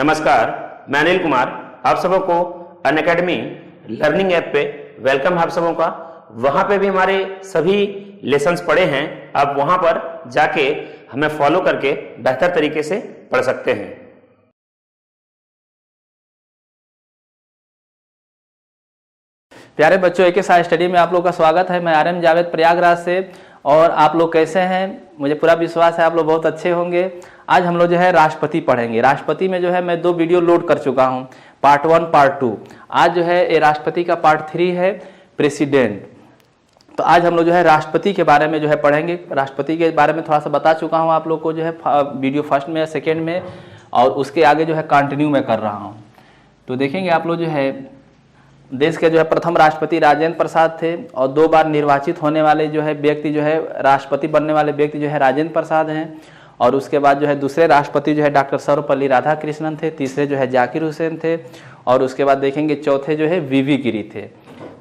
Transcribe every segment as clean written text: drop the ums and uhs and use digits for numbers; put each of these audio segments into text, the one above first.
नमस्कार, मैं अनिल कुमार। आप सबों को अनअकैडमी लर्निंग ऐप पे वेलकम है आप सबों का। वहां पे भी हमारे सभी लेसन्स पढ़े हैं। आप वहां पर जाके हमें फॉलो करके बेहतर तरीके से पढ़ सकते हैं। प्यारे बच्चों, एक साथ स्टडी में आप लोग का स्वागत है। मैं आर.एम. जावेद प्रयागराज से। और आप लोग कैसे हैं? मुझे पूरा विश्वास है आप लोग बहुत अच्छे होंगे। आज हम लोग जो है राष्ट्रपति पढ़ेंगे। राष्ट्रपति में जो है मैं 2 वीडियो लोड कर चुका हूं, पार्ट 1 पार्ट 2। आज जो है ये राष्ट्रपति का पार्ट 3 है, प्रेसिडेंट। तो आज हम लोग जो है राष्ट्रपति के बारे में जो है पढ़ेंगे। राष्ट्रपति के बारे में थोड़ा सा बता चुका हूँ आप लोग को जो है वीडियो फर्स्ट में या सेकेंड में, और उसके आगे जो है कंटिन्यू मैं कर रहा हूँ। तो देखेंगे आप लोग जो है देश के जो है प्रथम राष्ट्रपति राजेंद्र प्रसाद थे, और 2 बार निर्वाचित होने वाले जो है व्यक्ति जो है राष्ट्रपति बनने वाले व्यक्ति जो है राजेंद्र प्रसाद हैं। और उसके बाद जो है दूसरे राष्ट्रपति जो है डॉक्टर सर्वपल्ली राधाकृष्णन थे, तीसरे जो है जाकिर हुसैन थे, और उसके बाद देखेंगे चौथे जो है वी.वी. गिरी थे।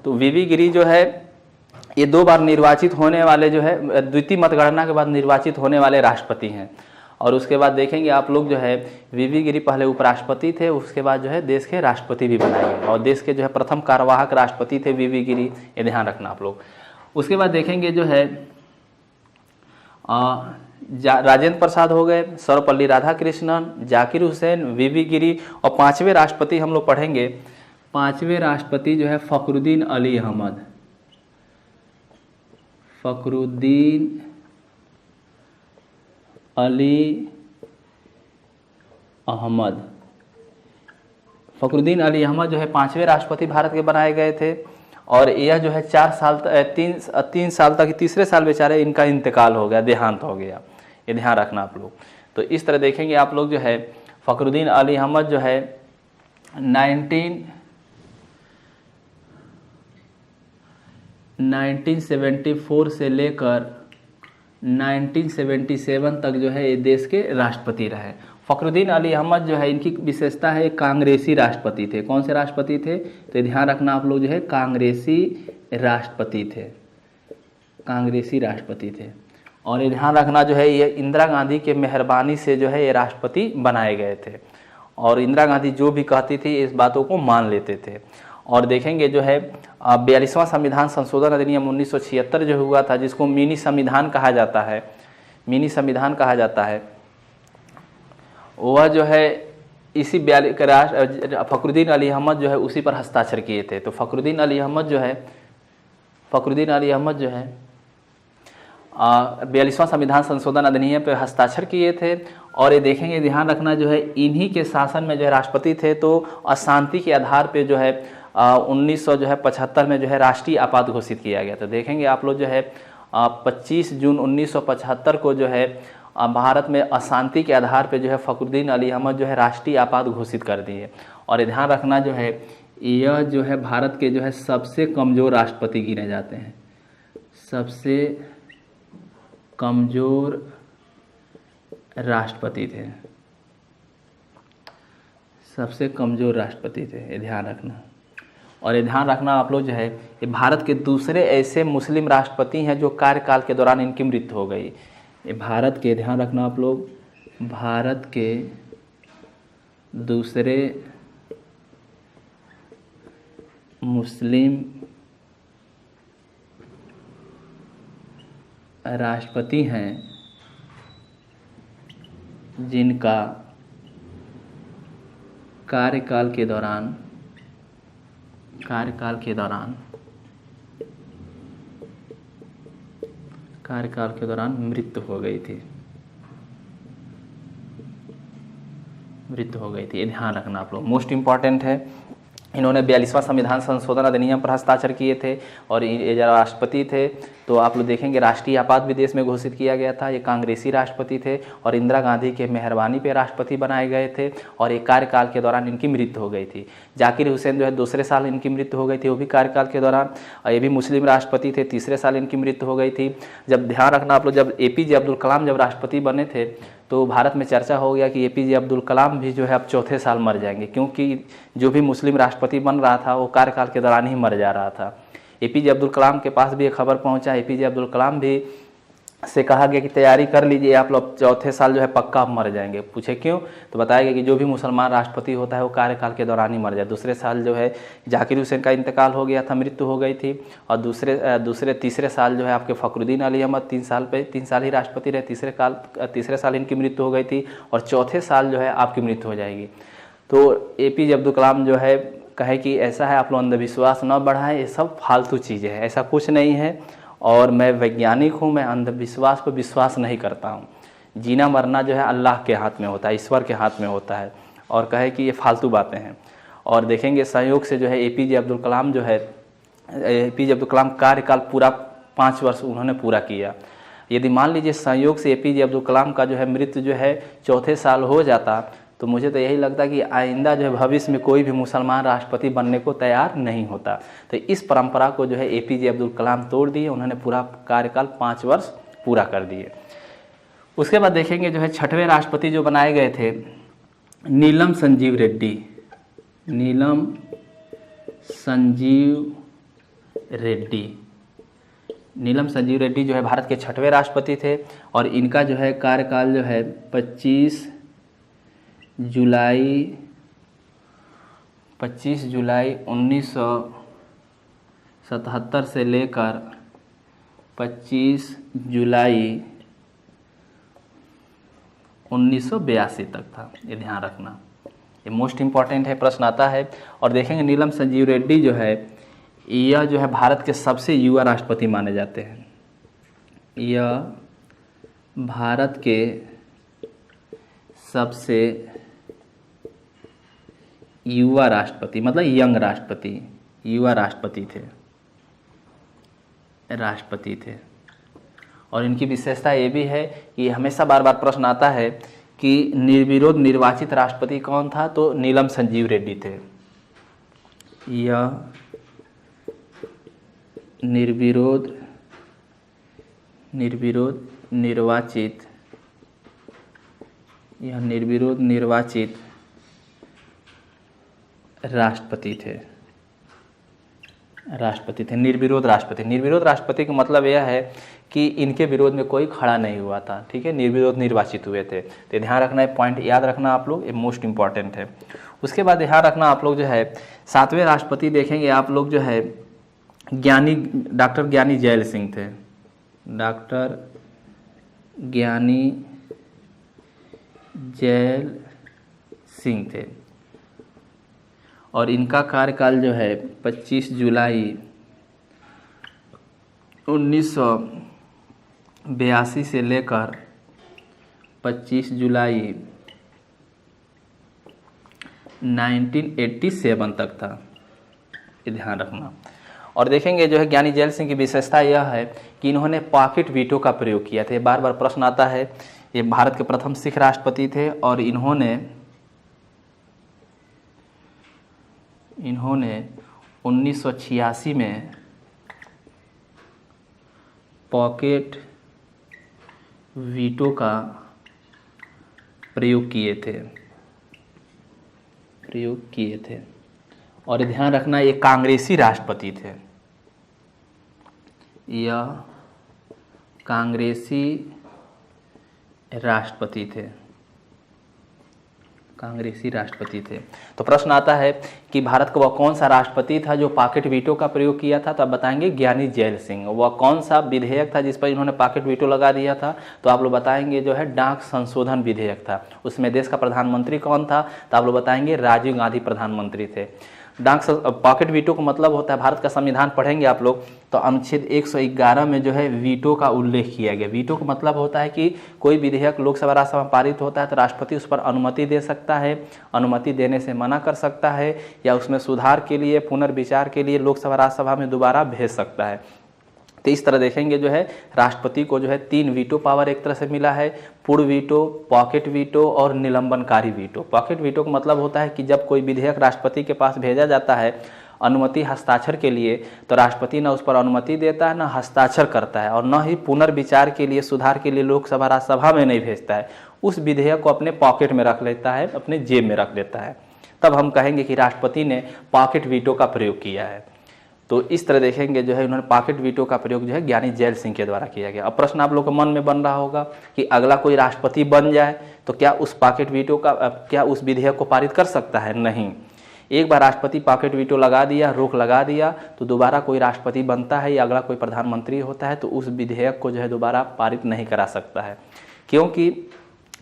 तो वी.वी. गिरी जो है ये 2 बार निर्वाचित होने वाले जो है द्वितीय मतगणना के बाद निर्वाचित होने वाले राष्ट्रपति हैं। और उसके बाद देखेंगे आप लोग जो है वी.वी. गिरी पहले उपराष्ट्रपति थे, उसके बाद जो है देश के राष्ट्रपति भी बनाए गए, और देश के जो है प्रथम कार्यवाहक राष्ट्रपति थे वी.वी. गिरी। ये ध्यान रखना आप लोग। उसके बाद देखेंगे जो है राजेंद्र प्रसाद हो गए, सर्वपल्ली राधाकृष्णन, जाकिर हुसैन, वी.वी. गिरी, और 5वें राष्ट्रपति हम लोग पढ़ेंगे। 5वें राष्ट्रपति जो है फखरुद्दीन अली अहमद। फखरुद्दीन अली अहमद। फखरुद्दीन अली अहमद जो है 5वें राष्ट्रपति भारत के बनाए गए थे। और यह जो है 3 साल तक, तीसरे साल बेचारे इनका इंतकाल हो गया, देहांत हो गया। ये ध्यान रखना आप लोग। तो इस तरह देखेंगे आप लोग जो है फखरुद्दीन अली अहमद जो है 1974 से लेकर 1977 तक जो है ये देश के राष्ट्रपति रहे। फखरुद्दीन अली अहमद जो है इनकी विशेषता है, कांग्रेसी राष्ट्रपति थे। कौन से राष्ट्रपति थे? तो ध्यान रखना आप लोग जो है कांग्रेसी राष्ट्रपति थे, कांग्रेसी राष्ट्रपति थे। और ये ध्यान रखना जो है ये इंदिरा गांधी के मेहरबानी से जो है ये राष्ट्रपति बनाए गए थे, और इंदिरा गांधी जो भी कहती थी इस बातों को मान लेते थे। और देखेंगे जो है 42वां संविधान संशोधन अधिनियम 1976 जो हुआ था, जिसको मिनी संविधान कहा जाता है, मिनी संविधान कहा जाता है, वह जो है इसी फखरुद्दीन अली अहमद जो है उसी पर हस्ताक्षर किए थे। तो फखरुद्दीन अली अहमद जो है 42वां संविधान संशोधन अधिनियम पर हस्ताक्षर किए थे। और ये देखेंगे, ध्यान रखना जो है इन्हीं के शासन में जो है राष्ट्रपति थे। तो अशांति के आधार पे जो है 1975 में जो है राष्ट्रीय आपात घोषित किया गया। तो देखेंगे आप लोग जो है 25 जून 1975 को जो है भारत में अशांति के आधार पे जो है फखरुद्दीन अली अहमद जो है राष्ट्रीय आपात घोषित कर दिए। और ध्यान रखना जो है यह जो है भारत के जो है सबसे कमज़ोर राष्ट्रपति गिने जाते हैं, सबसे कमज़ोर राष्ट्रपति थे, सबसे कमज़ोर राष्ट्रपति थे। ये ध्यान रखना। और ये ध्यान रखना आप लोग जो है ये भारत के दूसरे ऐसे मुस्लिम राष्ट्रपति हैं जो कार्यकाल के दौरान इनकी मृत्यु हो गई। ये भारत के, ध्यान रखना आप लोग, भारत के दूसरे मुस्लिम राष्ट्रपति हैं जिनका कार्यकाल के दौरान मृत्यु हो गई थी, ये ध्यान रखना आप लोग, मोस्ट इम्पॉर्टेंट है। इन्होंने 42वां संविधान संशोधन अधिनियम पर हस्ताक्षर किए थे, और ये जब राष्ट्रपति थे तो आप लोग देखेंगे राष्ट्रीय आपात भी देश में घोषित किया गया था। ये कांग्रेसी राष्ट्रपति थे, और इंदिरा गांधी के मेहरबानी पे राष्ट्रपति बनाए गए थे, और एक कार्यकाल के दौरान इनकी मृत्यु हो गई थी। जाकिर हुसैन जो है दूसरे साल इनकी मृत्यु हो गई थी, वो भी कार्यकाल के दौरान, और ये भी मुस्लिम राष्ट्रपति थे, तीसरे साल इनकी मृत्यु हो गई थी। जब ध्यान रखना आप लोग, जब APJ अब्दुल कलाम जब राष्ट्रपति बने थे तो भारत में चर्चा हो गया कि APJ अब्दुल कलाम भी जो है अब चौथे साल मर जाएंगे, क्योंकि जो भी मुस्लिम राष्ट्रपति बन रहा था वो कार्यकाल के दौरान ही मर जा रहा था। APJ अब्दुल कलाम के पास भी एक खबर पहुंचा, APJ अब्दुल कलाम भी से कहा गया कि तैयारी कर लीजिए, आप लोग चौथे साल जो है पक्का आप मर जाएंगे। पूछे क्यों, तो बताया गया कि जो भी मुसलमान राष्ट्रपति होता है वो कार्यकाल के दौरान ही मर जाए। दूसरे साल जो है जाकिर हुसैन का इंतकाल हो गया था, मृत्यु हो गई थी। और तीसरे साल जो है आपके फ़खरुद्दीन अली अहमद 3 साल ही राष्ट्रपति रहे, तीसरे साल इनकी मृत्यु हो गई थी। और चौथे साल जो है आपकी मृत्यु हो जाएगी। तो APJ अब्दुल कलाम जो है कहे कि ऐसा है, आप लोग अंधविश्वास न बढ़ाएं, ये सब फालतू चीज़ें हैं, ऐसा कुछ नहीं है। और मैं वैज्ञानिक हूँ, मैं अंधविश्वास पर विश्वास नहीं करता हूँ। जीना मरना जो है अल्लाह के हाथ में होता है, ईश्वर के हाथ में होता है। और कहे कि ये फालतू बातें हैं। और देखेंगे संयोग से जो है APJ अब्दुल कलाम जो है, APJ अब्दुल कलाम कार्यकाल पूरा 5 वर्ष उन्होंने पूरा किया। यदि मान लीजिए संयोग से APJ अब्दुल कलाम का जो है मृत्यु जो है चौथे साल हो जाता, तो मुझे तो यही लगता कि आइंदा जो है भविष्य में कोई भी मुसलमान राष्ट्रपति बनने को तैयार नहीं होता। तो इस परंपरा को जो है APJ अब्दुल कलाम तोड़ दिए, उन्होंने पूरा कार्यकाल 5 वर्ष पूरा कर दिए। उसके बाद देखेंगे जो है 6वें राष्ट्रपति जो बनाए गए थे, नीलम संजीव रेड्डी। नीलम संजीव रेड्डी जो है भारत के 6वें राष्ट्रपति थे। और इनका जो है कार्यकाल जो है 25 जुलाई 1977 से लेकर 25 जुलाई 1982 तक था। ये ध्यान रखना, ये मोस्ट इम्पॉर्टेंट है, प्रश्न आता है। और देखेंगे नीलम संजीव रेड्डी जो है, यह जो है भारत के सबसे युवा राष्ट्रपति माने जाते हैं। यह भारत के सबसे युवा राष्ट्रपति, मतलब यंग राष्ट्रपति, युवा राष्ट्रपति थे। और इनकी विशेषता ये भी है कि हमेशा बार बार प्रश्न आता है कि निर्विरोध निर्वाचित राष्ट्रपति कौन था, तो नीलम संजीव रेड्डी थे। यह निर्विरोध निर्वाचित राष्ट्रपति थे। निर्विरोध राष्ट्रपति का मतलब यह है कि इनके विरोध में कोई खड़ा नहीं हुआ था, ठीक है, निर्विरोध निर्वाचित हुए थे। तो ध्यान रखना है, पॉइंट याद रखना आप लोग, ये मोस्ट इंपॉर्टेंट है। उसके बाद ध्यान रखना आप लोग जो है 7वें राष्ट्रपति देखेंगे आप लोग जो है डॉक्टर ज्ञानी जैल सिंह थे। डॉक्टर ज्ञानी जैल सिंह थे। और इनका कार्यकाल जो है 25 जुलाई 1982 से लेकर 25 जुलाई 1987 तक था, ये ध्यान रखना। और देखेंगे जो है ज्ञानी जैल सिंह की विशेषता यह है कि इन्होंने पॉकेट वीटो का प्रयोग किया था। बार बार प्रश्न आता है, ये भारत के प्रथम सिख राष्ट्रपति थे और इन्होंने 1986 में पॉकेट वीटो का प्रयोग किए थे। और ध्यान रखना, ये कांग्रेसी राष्ट्रपति थे। यह कांग्रेसी राष्ट्रपति थे। तो प्रश्न आता है कि भारत का वह कौन सा राष्ट्रपति था जो पॉकेट वीटो का प्रयोग किया था, तो आप बताएंगे ज्ञानी जैल सिंह। वह कौन सा विधेयक था जिस पर इन्होंने पॉकेट वीटो लगा दिया था, तो आप लोग बताएंगे जो है डाक संशोधन विधेयक था। उसमें देश का प्रधानमंत्री कौन था, तो आप लोग बताएंगे राजीव गांधी प्रधानमंत्री थे। पॉकेट वीटो का मतलब होता है, भारत का संविधान पढ़ेंगे आप लोग तो अनुच्छेद 111 में जो है वीटो का उल्लेख किया गया। वीटो का मतलब होता है कि कोई विधेयक लोकसभा राज्यसभा में पारित होता है तो राष्ट्रपति उस पर अनुमति दे सकता है, अनुमति देने से मना कर सकता है, या उसमें सुधार के लिए पुनर्विचार के लिए लोकसभा राज्यसभा में दोबारा भेज सकता है। तो इस तरह देखेंगे जो है राष्ट्रपति को जो है 3 वीटो पावर एक तरह से मिला है, पूर्ण वीटो, पॉकेट वीटो और निलंबनकारी वीटो। पॉकेट वीटो का मतलब होता है कि जब कोई विधेयक राष्ट्रपति के पास भेजा जाता है अनुमति हस्ताक्षर के लिए, तो राष्ट्रपति न उस पर अनुमति देता है, न हस्ताक्षर करता है, और न ही पुनर्विचार के लिए सुधार के लिए लोकसभा राज्यसभा में नहीं भेजता है। उस विधेयक को अपने पॉकेट में रख लेता है, अपने जेब में रख लेता है। तब हम कहेंगे कि राष्ट्रपति ने पॉकेट वीटो का प्रयोग किया है। तो इस तरह देखेंगे जो है उन्होंने पॉकेट वीटो का प्रयोग जो है ज्ञानी जैल सिंह के द्वारा किया गया। अब प्रश्न आप लोग के मन में बन रहा होगा कि अगला कोई राष्ट्रपति बन जाए तो क्या उस पॉकेट वीटो का क्या उस विधेयक को पारित कर सकता है? नहीं। एक बार राष्ट्रपति पॉकेट वीटो लगा दिया, रोक लगा दिया, तो दोबारा कोई राष्ट्रपति बनता है या अगला कोई प्रधानमंत्री होता है तो उस विधेयक को जो है दोबारा पारित नहीं करा सकता है। क्योंकि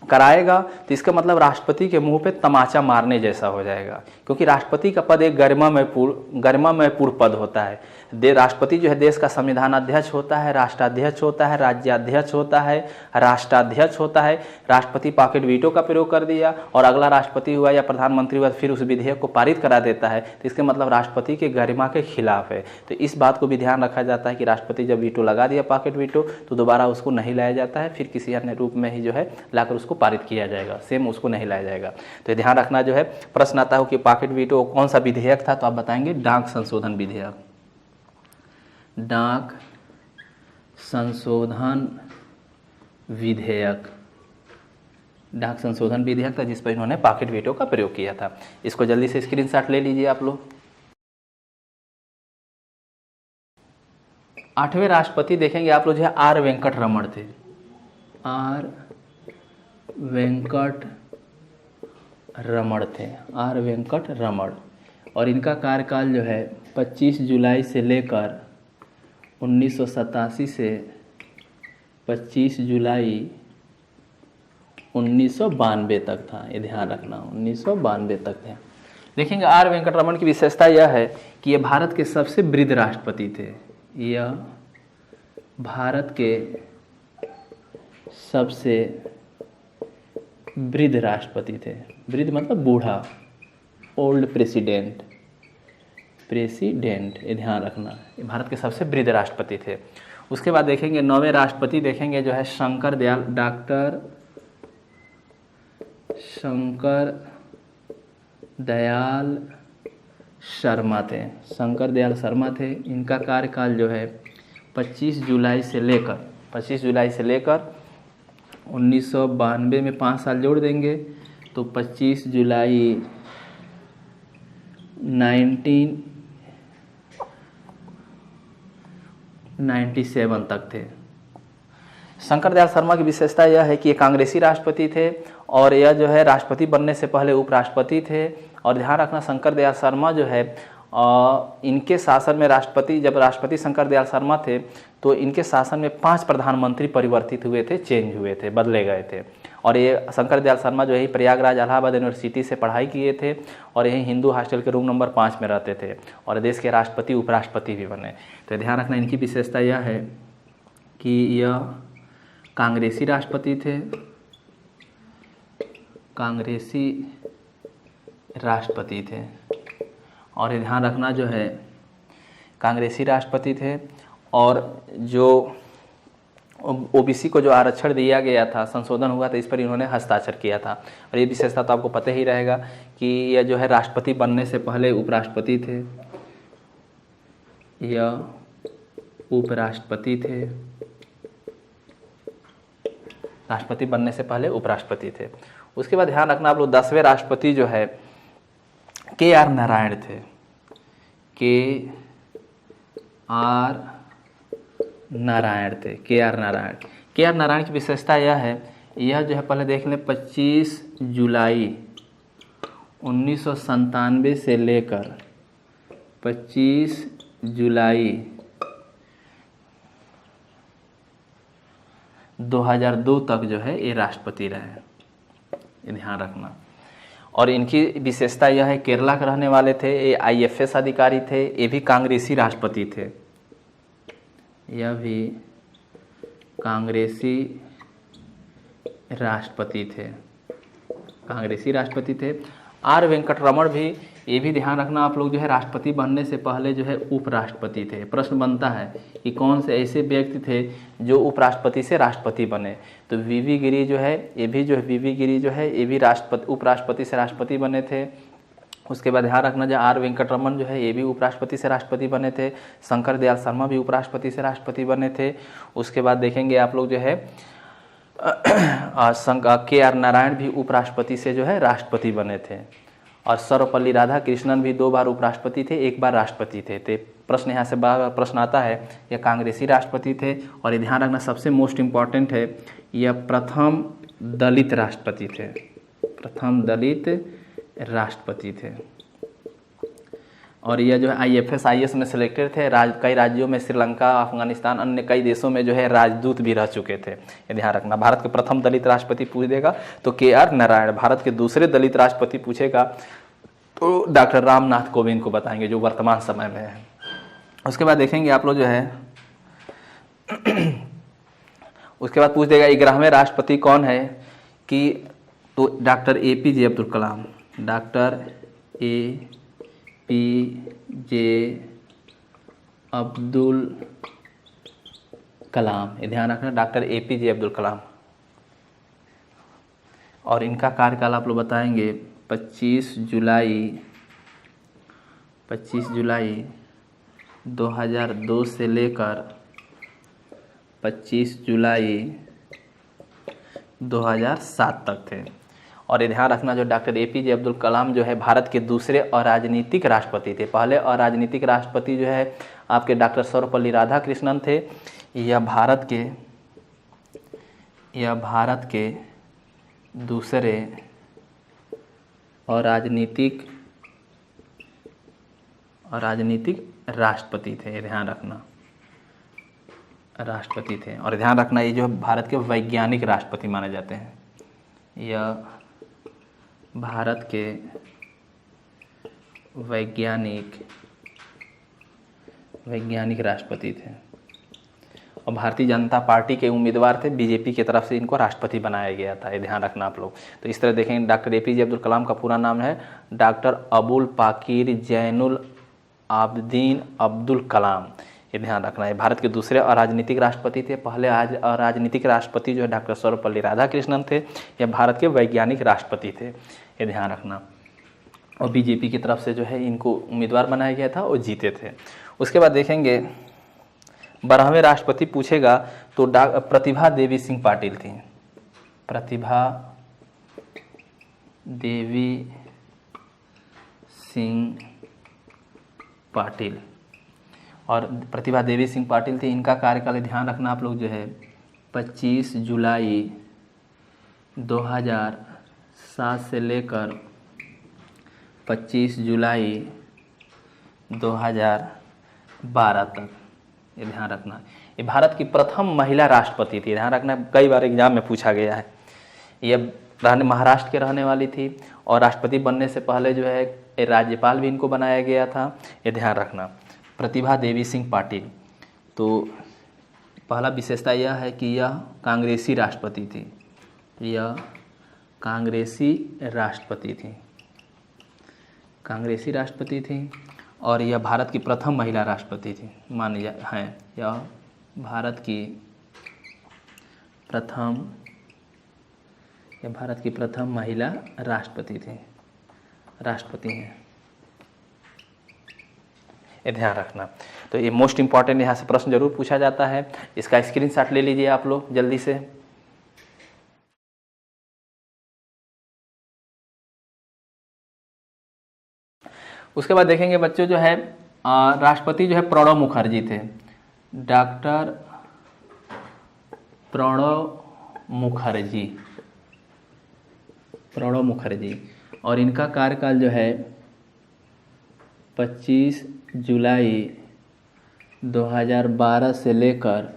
कराएगा तो इसका मतलब राष्ट्रपति के मुंह पे तमाचा मारने जैसा हो जाएगा, क्योंकि राष्ट्रपति का पद एक गरिमामयपूर्ण पद होता है। राष्ट्रपति जो है देश का संविधान अध्यक्ष होता है, राष्ट्राध्यक्ष होता है, राज्याध्यक्ष होता है, राष्ट्राध्यक्ष होता है। राष्ट्रपति पॉकेट वीटो का प्रयोग कर दिया और अगला राष्ट्रपति हुआ या प्रधानमंत्री हुआ फिर उस विधेयक को पारित करा देता है, तो इसके मतलब राष्ट्रपति के गरिमा के खिलाफ है। तो इस बात को भी ध्यान रखा जाता है कि राष्ट्रपति जब वीटो लगा दिया पॉकेट वीटो तो दोबारा उसको नहीं लाया जाता है, फिर किसी अन्य रूप में ही जो है लाकर उसको पारित किया जाएगा, सेम उसको नहीं लाया जाएगा। तो ध्यान रखना जो है प्रश्न आता हो कि पॉकेट वीटो कौन सा विधेयक था, तो आप बताएंगे डाक संशोधन विधेयक। डाक संशोधन विधेयक, डाक संशोधन विधेयक था जिस पर इन्होंने पॉकेट वीटो का प्रयोग किया था। इसको जल्दी से स्क्रीनशॉट ले लीजिए आप लोग। 8वें राष्ट्रपति देखेंगे आप लोग जो है आर वेंकट रमण थे। आर वेंकट रमण थे, आर वेंकट रमण, और इनका कार्यकाल जो है 25 जुलाई से लेकर 1987 से 25 जुलाई 1992 तक था। ये ध्यान रखना 1992 तक थे। देखेंगे आर वेंकट रमण की विशेषता यह है कि ये भारत के सबसे वृद्ध राष्ट्रपति थे। यह भारत के सबसे वृद्ध राष्ट्रपति थे। वृद्ध मतलब बूढ़ा, ओल्ड प्रेसिडेंट, ये ध्यान रखना। ये भारत के सबसे वृद्ध राष्ट्रपति थे। उसके बाद देखेंगे 9वें राष्ट्रपति देखेंगे जो है शंकर दयाल, डॉक्टर शंकर दयाल शर्मा थे। शंकर दयाल शर्मा थे। इनका कार्यकाल जो है 25 जुलाई से लेकर 1992 में 5 साल जोड़ देंगे तो 25 जुलाई 1997 तक थे। शंकर दयाल शर्मा की विशेषता यह है कि ये कांग्रेसी राष्ट्रपति थे और यह जो है राष्ट्रपति बनने से पहले उपराष्ट्रपति थे। और ध्यान रखना शंकर दयाल शर्मा जो है इनके शासन में जब राष्ट्रपति शंकर दयाल शर्मा थे तो इनके शासन में 5 प्रधानमंत्री परिवर्तित हुए थे, चेंज हुए थे, बदले गए थे। और ये शंकर दयाल शर्मा जो है प्रयागराज इलाहाबाद यूनिवर्सिटी से पढ़ाई किए थे और यही हिंदू हॉस्टल के रूम नंबर 5 में रहते थे और देश के राष्ट्रपति उपराष्ट्रपति भी बने। तो ध्यान रखना इनकी विशेषता यह है कि यह कांग्रेसी राष्ट्रपति थे, कांग्रेसी राष्ट्रपति थे। और ये ध्यान रखना जो है कांग्रेसी राष्ट्रपति थे और जो ओबीसी को जो आरक्षण दिया गया था, संशोधन हुआ था, इस पर इन्होंने हस्ताक्षर किया था। और ये विशेषता तो आपको पता ही रहेगा कि यह जो है राष्ट्रपति बनने से पहले उपराष्ट्रपति थे, यह उपराष्ट्रपति थे, राष्ट्रपति बनने से पहले उपराष्ट्रपति थे। उसके बाद ध्यान रखना आप लोग 10वें राष्ट्रपति जो है के.आर. नारायण थे। के.आर. नारायण थे। के.आर. नारायण की विशेषता यह है, यह जो है पहले देख लें 25 जुलाई 1997 से लेकर 25 जुलाई 2002 तक जो है ये राष्ट्रपति रहे, ये ध्यान रखना। और इनकी विशेषता यह है केरला के रहने वाले थे, ये IFS अधिकारी थे, ये भी कांग्रेसी राष्ट्रपति थे, यह भी कांग्रेसी राष्ट्रपति थे। आर वेंकट रमण भी, ये भी ध्यान रखना आप लोग जो है राष्ट्रपति बनने से पहले जो है उपराष्ट्रपति थे। प्रश्न बनता है कि कौन से ऐसे व्यक्ति थे जो उपराष्ट्रपति से राष्ट्रपति बने, तो वीवी गिरी जो है ये भी उपराष्ट्रपति से राष्ट्रपति बने थे। उसके बाद ध्यान रखना जो आर वेंकट रमन जो है ये भी उपराष्ट्रपति से राष्ट्रपति बने थे। शंकर दयाल शर्मा भी उपराष्ट्रपति से राष्ट्रपति बने थे। उसके बाद देखेंगे आप लोग जो है के.आर. नारायण भी उपराष्ट्रपति से जो है राष्ट्रपति बने थे। और सर्वपल्ली राधाकृष्णन भी 2 बार उपराष्ट्रपति थे, 1 बार राष्ट्रपति थे। तो प्रश्न यहाँ से बार प्रश्न आता है, यह कांग्रेसी राष्ट्रपति थे। और ये ध्यान रखना सबसे मोस्ट इम्पॉर्टेंट है, यह प्रथम दलित राष्ट्रपति थे, प्रथम दलित राष्ट्रपति थे। और यह जो है IFS IAS में सिलेक्टेड थे। कई राज्यों में, श्रीलंका, अफगानिस्तान, अन्य कई देशों में जो है राजदूत भी रह चुके थे। ये ध्यान रखना। भारत के प्रथम दलित राष्ट्रपति पूछ देगा तो KR नारायण। भारत के दूसरे दलित राष्ट्रपति पूछेगा तो डॉक्टर रामनाथ कोविंद को बताएंगे, जो वर्तमान समय में है। उसके बाद देखेंगे आप लोग जो है उसके बाद पूछ देगा 11वें राष्ट्रपति कौन है, कि तो doctor APJ Abdul Kalam, doctor APJ Abdul Kalam. ये ध्यान रखना, डॉक्टर APJ अब्दुल कलाम। और इनका कार्यकाल आप लोग बताएंगे 25 जुलाई 2002 से लेकर 25 जुलाई 2007 तक थे। और ये ध्यान रखना, जो डॉक्टर APJ अब्दुल कलाम जो है भारत के दूसरे अराजनीतिक राष्ट्रपति थे। पहले अराजनीतिक राष्ट्रपति जो है आपके डॉक्टर सर्वपल्ली राधाकृष्णन थे। यह भारत के दूसरे अराजनीतिक राष्ट्रपति थे। ये ध्यान रखना, राष्ट्रपति थे। और ध्यान रखना, ये जो भारत के वैज्ञानिक राष्ट्रपति माने जाते हैं। यह भारत के वैज्ञानिक राष्ट्रपति थे। और भारतीय जनता पार्टी के उम्मीदवार थे, BJP की तरफ से इनको राष्ट्रपति बनाया गया था। ये ध्यान रखना आप लोग। तो इस तरह देखेंगे, डॉक्टर APJ अब्दुल कलाम का पूरा नाम है डॉक्टर अबुल पाकिर जैनुल आबदीन अब्दुल कलाम। ये ध्यान रखना है। भारत के दूसरे अराजनीतिक राष्ट्रपति थे। पहले आज अराजनीतिक राष्ट्रपति जो है डॉक्टर सर्वपल्ली राधाकृष्णन थे। यह भारत के वैज्ञानिक राष्ट्रपति थे। ये ध्यान रखना। और BJP की तरफ से जो है इनको उम्मीदवार बनाया गया था और जीते थे। उसके बाद देखेंगे 12वें राष्ट्रपति पूछेगा तो प्रतिभा देवी सिंह पाटिल थी। प्रतिभा देवी सिंह पाटिल। और प्रतिभा देवी सिंह पाटिल थी। इनका कार्यकाल ध्यान रखना आप लोग जो है 25 जुलाई 2007 से लेकर 25 जुलाई 2012 तक। ये ध्यान रखना। ये भारत की प्रथम महिला राष्ट्रपति थी। ध्यान रखना, कई बार एग्जाम में पूछा गया है। ये महाराष्ट्र के रहने वाली थी। और राष्ट्रपति बनने से पहले जो है राज्यपाल भी इनको बनाया गया था। ये ध्यान रखना, प्रतिभा देवी सिंह पाटिल। तो पहला विशेषता यह है कि यह कांग्रेसी राष्ट्रपति थी। यह कांग्रेसी राष्ट्रपति थी। और यह भारत की प्रथम महिला राष्ट्रपति थी मानी है। यह भारत की प्रथम महिला राष्ट्रपति हैं। ये ध्यान रखना। तो ये मोस्ट इम्पॉर्टेंट यहाँ से प्रश्न जरूर पूछा जाता है। इसका स्क्रीनशॉट ले लीजिए आप लोग जल्दी से। उसके बाद देखेंगे बच्चों जो है राष्ट्रपति जो है प्रणब मुखर्जी थे। डॉक्टर प्रणब मुखर्जी। और इनका कार्यकाल जो है 25 जुलाई 2012 से लेकर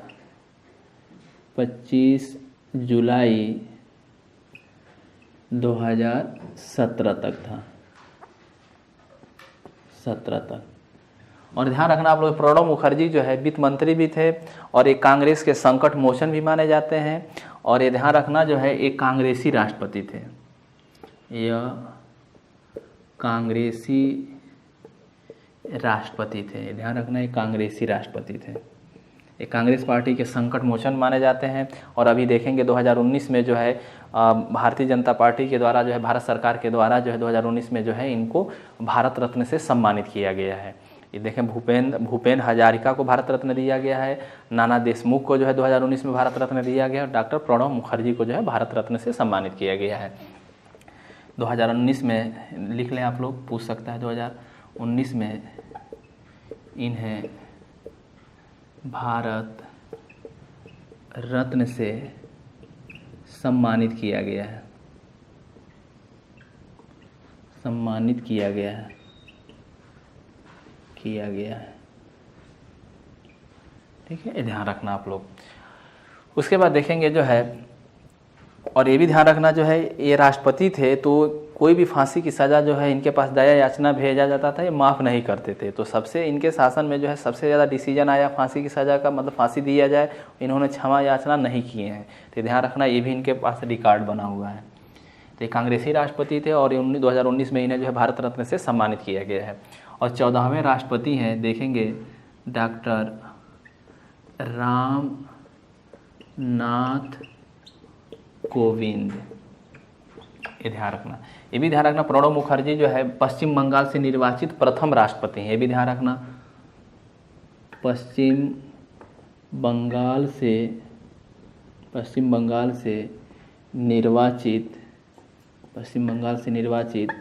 25 जुलाई 2017 तक था। 17 तक। और ध्यान रखना आप लोग, प्रणब मुखर्जी जो है वित्त मंत्री भी थे और एक कांग्रेस के संकट मोचन भी माने जाते हैं। और ये ध्यान रखना जो है एक कांग्रेसी राष्ट्रपति थे। यह कांग्रेसी राष्ट्रपति थे। ध्यान रखना, एक कांग्रेसी राष्ट्रपति थे। एक कांग्रेस पार्टी के संकट मोचन माने जाते हैं। और अभी देखेंगे 2019 में जो है भारतीय जनता पार्टी के द्वारा जो है, भारत सरकार के द्वारा जो है 2019 में जो है इनको भारत रत्न से सम्मानित किया गया है। ये देखें, भूपेन हजारिका को भारत रत्न दिया गया है। नाना देशमुख को जो है 2019 में भारत रत्न दिया गया है। डॉक्टर प्रणब मुखर्जी को जो है भारत रत्न से सम्मानित किया गया है। 2019 में लिख लें, आप लोग पूछ सकता है, 2019 में इन्हें भारत रत्न से सम्मानित किया गया है, सम्मानित किया गया है, ठीक है, ये ध्यान रखना आप लोग। उसके बाद देखेंगे जो है, और ये भी ध्यान रखना जो है, ये राष्ट्रपति थे तो कोई भी फांसी की सज़ा जो है इनके पास दया याचना भेजा जाता था, ये माफ़ नहीं करते थे। तो सबसे इनके शासन में जो है सबसे ज़्यादा डिसीजन आया फांसी की सज़ा का, मतलब फांसी दिया जाए, इन्होंने क्षमा याचना नहीं किए हैं। तो ध्यान रखना, ये भी इनके पास रिकॉर्ड बना हुआ है। तो ये कांग्रेसी राष्ट्रपति थे और 2019 में इन्हें जो है भारत रत्न से सम्मानित किया गया है। और 14वें राष्ट्रपति हैं, देखेंगे डॉक्टर राम नाथ कोविंद, ये ध्यान रखना। ये भी ध्यान रखना, प्रणब मुखर्जी जो है पश्चिम बंगाल से निर्वाचित प्रथम राष्ट्रपति हैं, ये भी ध्यान रखना। पश्चिम बंगाल से निर्वाचित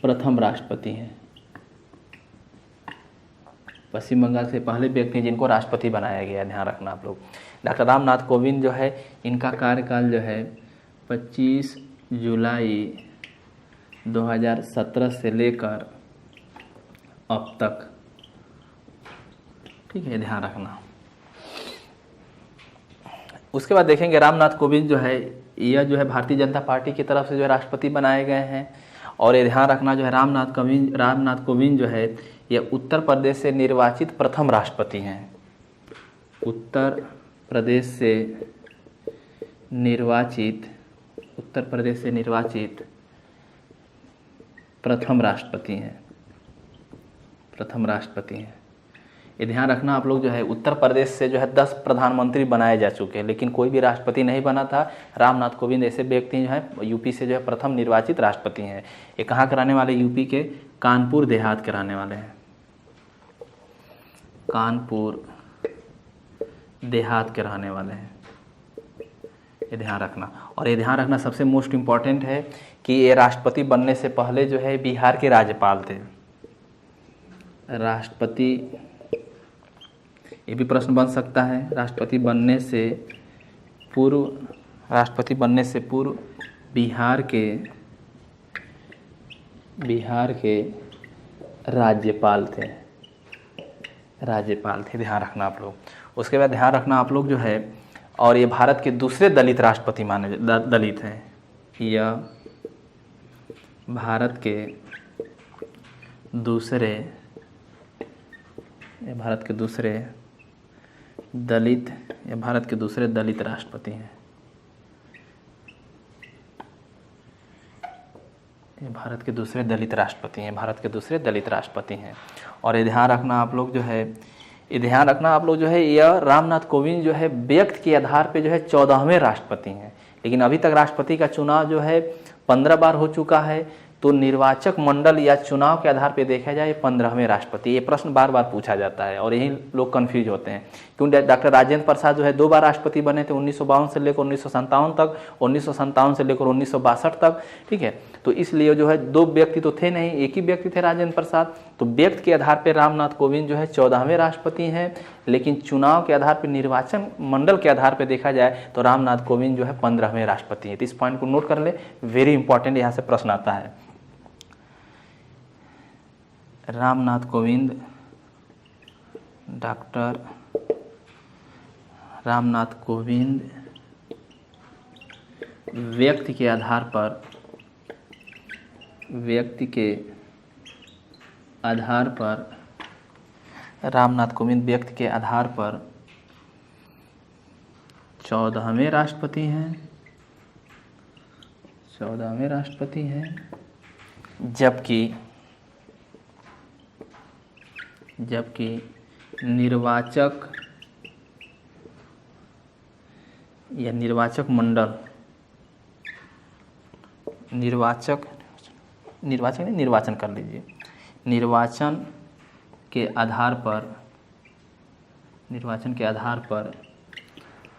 प्रथम राष्ट्रपति हैं। पश्चिम बंगाल से पहले व्यक्ति हैं जिनको राष्ट्रपति बनाया गया, ध्यान रखना आप लोग। डॉक्टर रामनाथ कोविंद जो है, इनका कार्यकाल जो है 25 जुलाई 2017 से लेकर अब तक, ठीक है, ध्यान रखना। उसके बाद देखेंगे रामनाथ कोविंद जो है, यह जो है भारतीय जनता पार्टी की तरफ से जो है राष्ट्रपति बनाए गए हैं। और ये ध्यान रखना जो है, रामनाथ कोविंद जो है यह उत्तर प्रदेश से निर्वाचित प्रथम राष्ट्रपति हैं। उत्तर प्रदेश से निर्वाचित प्रथम राष्ट्रपति हैं। ये ध्यान रखना आप लोग जो है, उत्तर प्रदेश से जो है 10 प्रधानमंत्री बनाए जा चुके हैं, लेकिन कोई भी राष्ट्रपति नहीं बना था। रामनाथ कोविंद ऐसे व्यक्ति जो है यूपी से जो है प्रथम निर्वाचित राष्ट्रपति हैं। ये कहाँ के रहने वाले? यूपी के कानपुर देहात के रहने वाले हैं, कानपुर देहात के रहने वाले हैं, ये ध्यान रखना। और ये ध्यान रखना सबसे मोस्ट इम्पॉर्टेंट है कि ये राष्ट्रपति बनने से पहले जो है बिहार के राज्यपाल थे। राष्ट्रपति, ये भी प्रश्न बन सकता है, राष्ट्रपति बनने से पूर्व बिहार के राज्यपाल थे, ध्यान रखना आप लोग। उसके बाद ध्यान रखना आप लोग जो है, और ये भारत के दूसरे दलित राष्ट्रपति दलित हैं, यह भारत के दूसरे दलित राष्ट्रपति हैं। ये भारत के दूसरे दलित राष्ट्रपति हैं। और ये ध्यान रखना आप लोग जो है, यह रामनाथ कोविंद जो है व्यक्ति के आधार पे जो है 14वें राष्ट्रपति हैं। लेकिन अभी तक राष्ट्रपति का चुनाव जो है 15 बार हो चुका है। तो निर्वाचक मंडल या चुनाव के आधार पे देखा जाए 15वें राष्ट्रपति। ये प्रश्न बार बार पूछा जाता है और यही लोग कंफ्यूज होते हैं, क्योंकि डॉक्टर राजेंद्र प्रसाद जो है 2 बार राष्ट्रपति बने थे, 1952 से लेकर 1957 तक, 1957 से लेकर 1962 तक, ठीक है। तो इसलिए जो है 2 व्यक्ति तो थे नहीं, एक ही व्यक्ति थे राजेंद्र प्रसाद। तो व्यक्ति के आधार पर रामनाथ कोविंद जो है 14वें राष्ट्रपति हैं, लेकिन चुनाव के आधार पर, निर्वाचन मंडल के आधार पर देखा जाए तो रामनाथ कोविंद जो है 15वें राष्ट्रपति हैं। तो इस पॉइंट को नोट कर ले, वेरी इंपॉर्टेंट, यहाँ से प्रश्न आता है। रामनाथ कोविंद, डॉक्टर रामनाथ कोविंद व्यक्ति के आधार पर रामनाथ कोविंद व्यक्ति के आधार पर 14वें राष्ट्रपति हैं, जबकि निर्वाचन कर लीजिए, निर्वाचन के आधार पर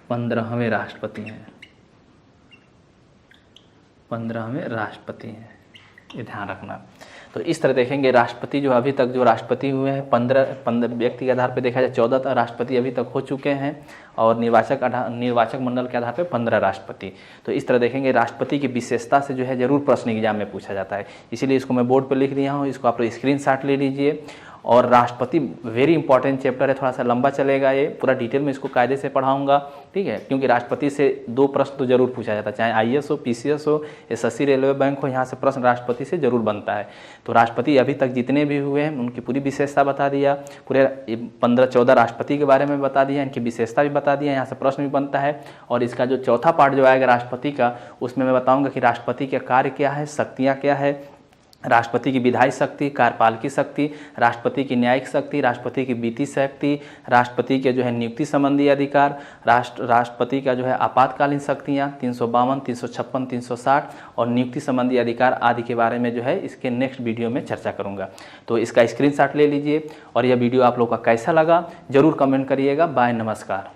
15वें राष्ट्रपति हैं। 15वें राष्ट्रपति हैं, ये ध्यान रखना। तो इस तरह देखेंगे राष्ट्रपति जो अभी तक जो राष्ट्रपति हुए हैं 15 व्यक्ति के आधार पर देखा जाए 14 राष्ट्रपति अभी तक हो चुके हैं और निर्वाचक मंडल के आधार पर 15 राष्ट्रपति। तो इस तरह देखेंगे राष्ट्रपति की विशेषता से जो है जरूर प्रश्न एग्जाम में पूछा जाता है, इसीलिए इसको मैं बोर्ड पर लिख दिया हूँ, इसको आप लोग स्क्रीनशॉट ले लीजिए। और राष्ट्रपति वेरी इंपॉर्टेंट चैप्टर है, थोड़ा सा लंबा चलेगा, ये पूरा डिटेल में इसको कायदे से पढ़ाऊंगा, ठीक है, क्योंकि राष्ट्रपति से 2 प्रश्न तो जरूर पूछा जाता है, चाहे आईएएस हो, पीसीएस हो, एसएससी, रेलवे बैंक हो, यहाँ से प्रश्न राष्ट्रपति से जरूर बनता है। तो राष्ट्रपति अभी तक जितने भी हुए हैं उनकी पूरी विशेषता बता दिया, पूरे 15-14 राष्ट्रपति के बारे में बता दिया, इनकी विशेषता भी बता दिया, यहाँ से प्रश्न भी बनता है। और इसका जो चौथा पार्ट जो आएगा राष्ट्रपति का, उसमें मैं बताऊँगा कि राष्ट्रपति के कार्य क्या है, शक्तियाँ क्या है, राष्ट्रपति की विधायी शक्ति, कार्यपालकी शक्ति, राष्ट्रपति की न्यायिक शक्ति, राष्ट्रपति की वित्तीय शक्ति, राष्ट्रपति के जो है नियुक्ति संबंधी अधिकार, राष्ट्रपति का जो है आपातकालीन शक्तियाँ 352, 356, 360 और नियुक्ति संबंधी अधिकार आदि के बारे में जो है इसके नेक्स्ट वीडियो में चर्चा करूँगा। तो इसका स्क्रीनशॉट ले लीजिए और यह वीडियो आप लोग का कैसा लगा जरूर कमेंट करिएगा। बाय, नमस्कार।